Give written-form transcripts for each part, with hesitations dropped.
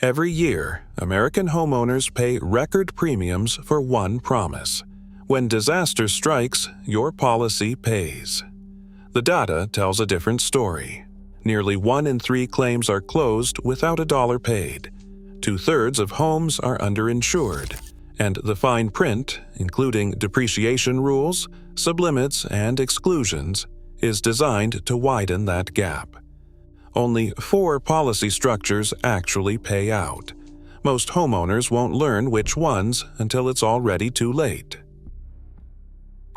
Every year, American homeowners pay record premiums for one promise. When disaster strikes, your policy pays. The data tells a different story. Nearly 1 in 3 claims are closed without a dollar paid. 2/3 of homes are underinsured. And the fine print, including depreciation rules, sublimits, and exclusions, is designed to widen that gap. Only 4 policy structures actually pay out. Most homeowners won't learn which ones until it's already too late.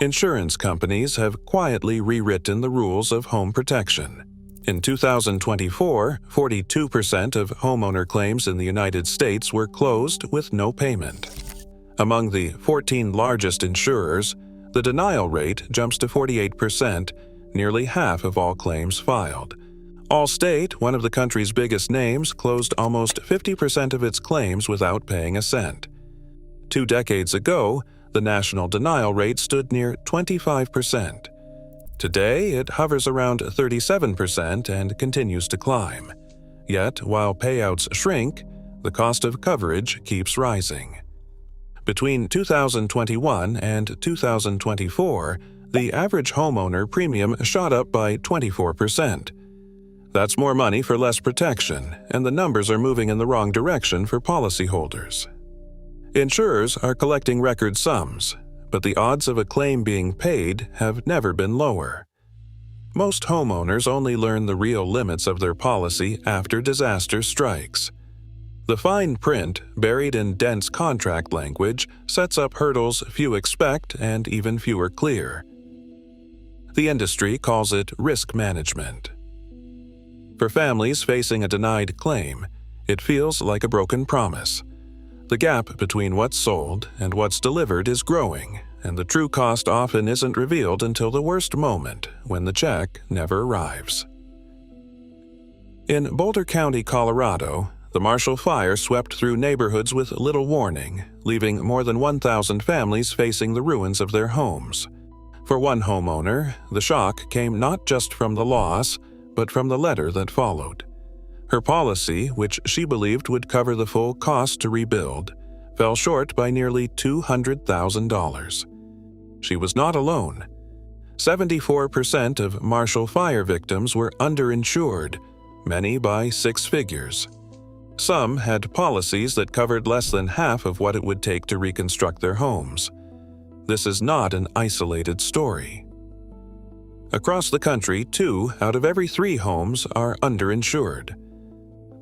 Insurance companies have quietly rewritten the rules of home protection. In 2024, 42% of homeowner claims in the United States were closed with no payment. Among the 14 largest insurers, the denial rate jumps to 48%, nearly half of all claims filed. Allstate, one of the country's biggest names, closed almost 50% of its claims without paying a cent. 2 decades ago, the national denial rate stood near 25%. Today, it hovers around 37% and continues to climb. Yet, while payouts shrink, the cost of coverage keeps rising. Between 2021 and 2024, the average homeowner premium shot up by 24%. That's more money for less protection, and the numbers are moving in the wrong direction for policyholders. Insurers are collecting record sums, but the odds of a claim being paid have never been lower. Most homeowners only learn the real limits of their policy after disaster strikes. The fine print, buried in dense contract language, sets up hurdles few expect and even fewer clear. The industry calls it risk management. For families facing a denied claim, it feels like a broken promise. The gap between what's sold and what's delivered is growing, and the true cost often isn't revealed until the worst moment, when the check never arrives. In Boulder County, Colorado, the Marshall Fire swept through neighborhoods with little warning, leaving more than 1,000 families facing the ruins of their homes. For one homeowner, the shock came not just from the loss, but from the letter that followed. Her policy, which she believed would cover the full cost to rebuild, fell short by nearly $200,000. She was not alone. 74% of Marshall Fire victims were underinsured, many by 6 figures. Some had policies that covered less than half of what it would take to reconstruct their homes. This is not an isolated story. Across the country, 2 out of every 3 homes are underinsured.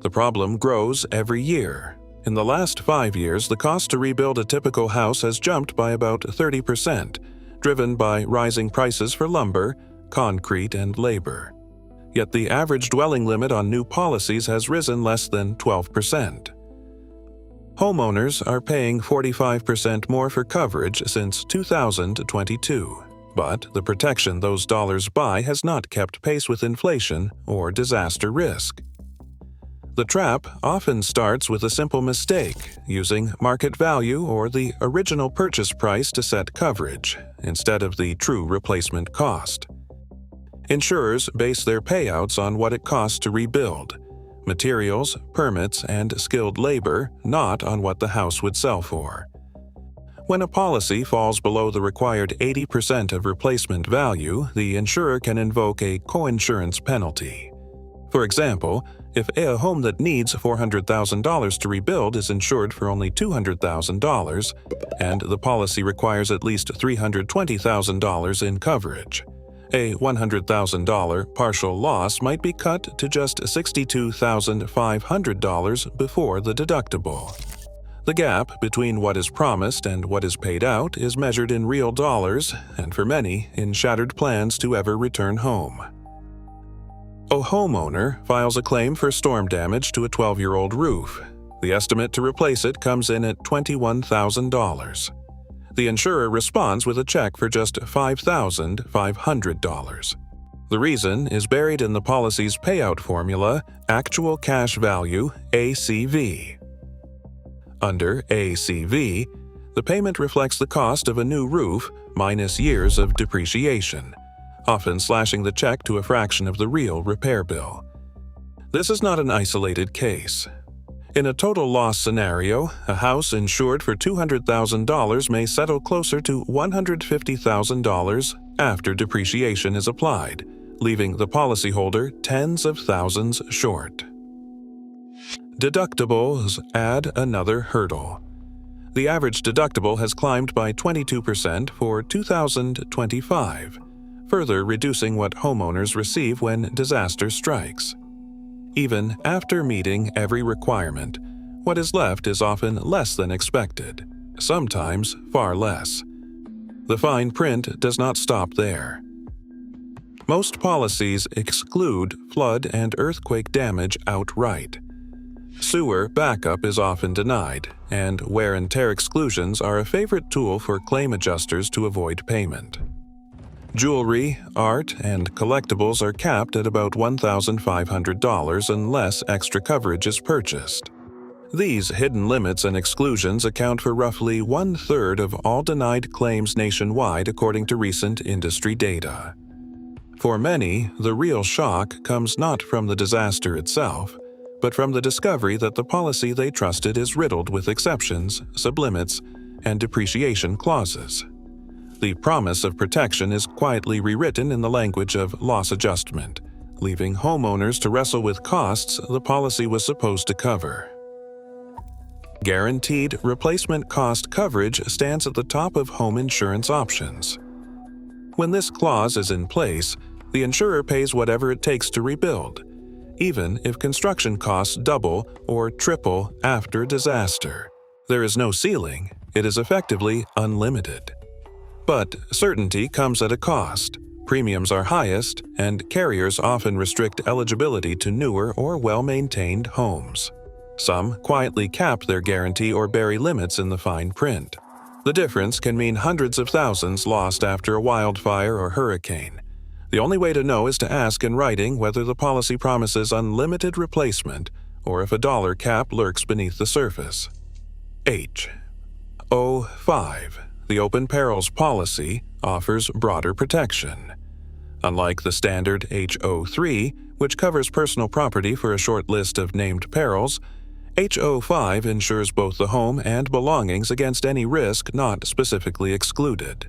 The problem grows every year. In the last 5 years, the cost to rebuild a typical house has jumped by about 30%, driven by rising prices for lumber, concrete, and labor. Yet the average dwelling limit on new policies has risen less than 12%. Homeowners are paying 45% more for coverage since 2022. But the protection those dollars buy has not kept pace with inflation or disaster risk. The trap often starts with a simple mistake, using market value or the original purchase price to set coverage, instead of the true replacement cost. Insurers base their payouts on what it costs to rebuild: materials, permits, and skilled labor, not on what the house would sell for. When a policy falls below the required 80% of replacement value, the insurer can invoke a coinsurance penalty. For example, if a home that needs $400,000 to rebuild is insured for only $200,000, and the policy requires at least $320,000 in coverage, a $100,000 partial loss might be cut to just $62,500 before the deductible. The gap between what is promised and what is paid out is measured in real dollars, and for many, in shattered plans to ever return home. A homeowner files a claim for storm damage to a 12-year-old roof. The estimate to replace it comes in at $21,000. The insurer responds with a check for just $5,500. The reason is buried in the policy's payout formula, actual cash value, ACV. Under ACV, the payment reflects the cost of a new roof minus years of depreciation, often slashing the check to a fraction of the real repair bill. This is not an isolated case. In a total loss scenario, a house insured for $200,000 may settle closer to $150,000 after depreciation is applied, leaving the policyholder tens of thousands short. Deductibles add another hurdle. The average deductible has climbed by 22% for 2025, further reducing what homeowners receive when disaster strikes. Even after meeting every requirement, what is left is often less than expected, sometimes far less. The fine print does not stop there. Most policies exclude flood and earthquake damage outright. Sewer backup is often denied, and wear and tear exclusions are a favorite tool for claim adjusters to avoid payment. Jewelry, art, and collectibles are capped at about $1,500 unless extra coverage is purchased. These hidden limits and exclusions account for roughly 1/3 of all denied claims nationwide according to recent industry data. For many, the real shock comes not from the disaster itself, but from the discovery that the policy they trusted is riddled with exceptions, sublimits, and depreciation clauses. The promise of protection is quietly rewritten in the language of loss adjustment, leaving homeowners to wrestle with costs the policy was supposed to cover. Guaranteed replacement cost coverage stands at the top of home insurance options. When this clause is in place, the insurer pays whatever it takes to rebuild, even if construction costs double or triple after disaster. There is no ceiling, it is effectively unlimited. But certainty comes at a cost. Premiums are highest, and carriers often restrict eligibility to newer or well-maintained homes. Some quietly cap their guarantee or bury limits in the fine print. The difference can mean hundreds of thousands lost after a wildfire or hurricane. The only way to know is to ask in writing whether the policy promises unlimited replacement or if a dollar cap lurks beneath the surface. H.O.5. The Open Perils policy offers broader protection. Unlike the standard H.O.3, which covers personal property for a short list of named perils, H.O.5 insures both the home and belongings against any risk not specifically excluded.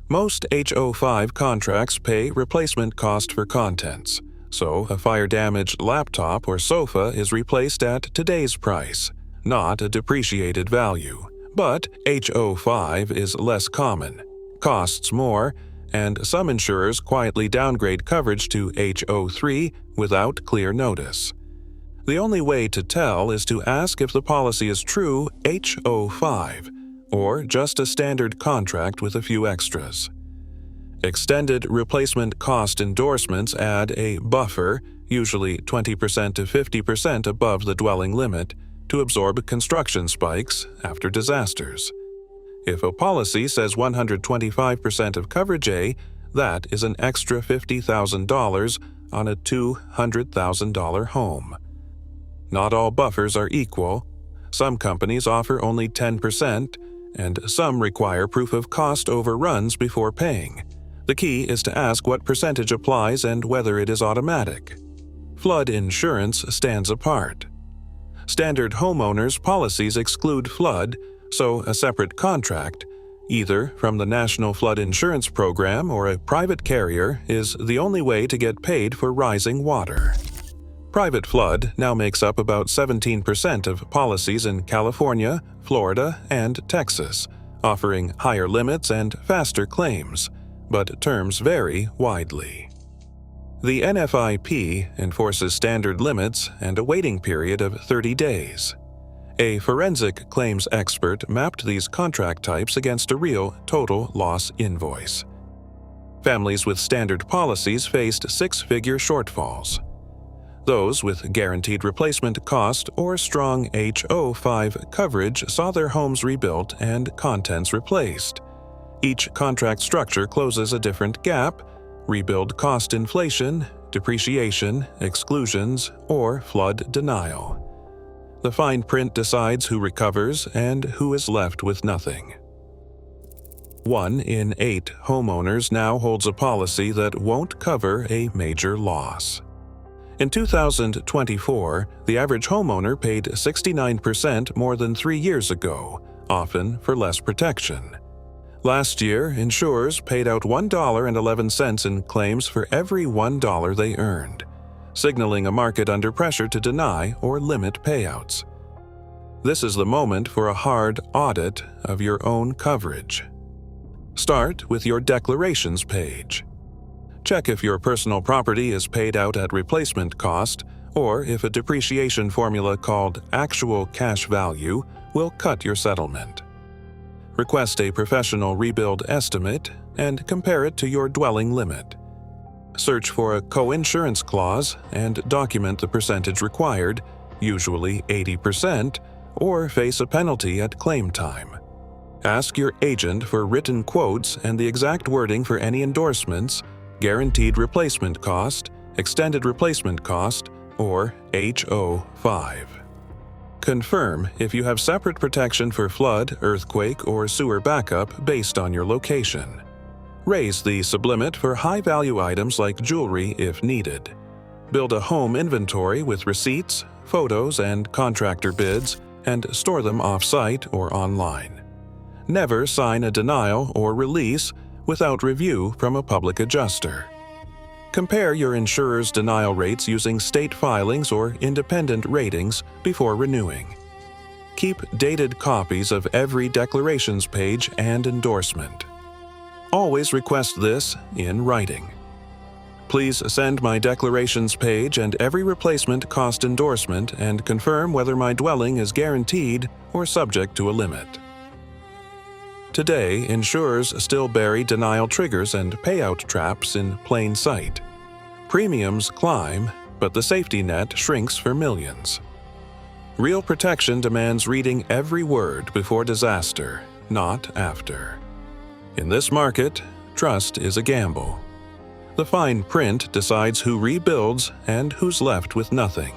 Most H.O.5 contracts pay replacement cost for contents, so a fire-damaged laptop or sofa is replaced at today's price, not a depreciated value. But H.O.5 is less common, costs more, and some insurers quietly downgrade coverage to H.O.3 without clear notice. The only way to tell is to ask if the policy is true H.O.5 or just a standard contract with a few extras. Extended replacement cost endorsements add a buffer, usually 20% to 50% above the dwelling limit, to absorb construction spikes after disasters. If a policy says 125% of coverage A, that is an extra $50,000 on a $200,000 home. Not all buffers are equal. Some companies offer only 10%, and some require proof of cost overruns before paying. The key is to ask what percentage applies and whether it is automatic. Flood insurance stands apart. Standard homeowners policies exclude flood, so a separate contract, either from the National Flood Insurance Program or a private carrier, is the only way to get paid for rising water. Private flood now makes up about 17% of policies in California, Florida, and Texas, offering higher limits and faster claims, but terms vary widely. The NFIP enforces standard limits and a waiting period of 30 days. A forensic claims expert mapped these contract types against a real total loss invoice. Families with standard policies faced six-figure shortfalls. Those with guaranteed replacement cost or strong H.O.5 coverage saw their homes rebuilt and contents replaced. Each contract structure closes a different gap: rebuild cost inflation, depreciation, exclusions, or flood denial. The fine print decides who recovers and who is left with nothing. 1 in 8 homeowners now holds a policy that won't cover a major loss. In 2024, the average homeowner paid 69% more than 3 years ago, often for less protection. Last year, insurers paid out $1.11 in claims for every $1 they earned, signaling a market under pressure to deny or limit payouts. This is the moment for a hard audit of your own coverage. Start with your declarations page. Check if your personal property is paid out at replacement cost or if a depreciation formula called actual cash value will cut your settlement. Request a professional rebuild estimate and compare it to your dwelling limit. Search for a co-insurance clause and document the percentage required, usually 80%, or face a penalty at claim time. Ask your agent for written quotes and the exact wording for any endorsements, guaranteed replacement cost, extended replacement cost, or HO5. Confirm if you have separate protection for flood, earthquake, or sewer backup based on your location. Raise the sublimit for high-value items like jewelry if needed. Build a home inventory with receipts, photos, and contractor bids, and store them off-site or online. Never sign a denial or release without review from a public adjuster. Compare your insurer's denial rates using state filings or independent ratings before renewing. Keep dated copies of every declarations page and endorsement. Always request this in writing. Please send my declarations page and every replacement cost endorsement and confirm whether my dwelling is guaranteed or subject to a limit. Today, insurers still bury denial triggers and payout traps in plain sight. Premiums climb, but the safety net shrinks for millions. Real protection demands reading every word before disaster, not after. In this market, trust is a gamble. The fine print decides who rebuilds and who's left with nothing.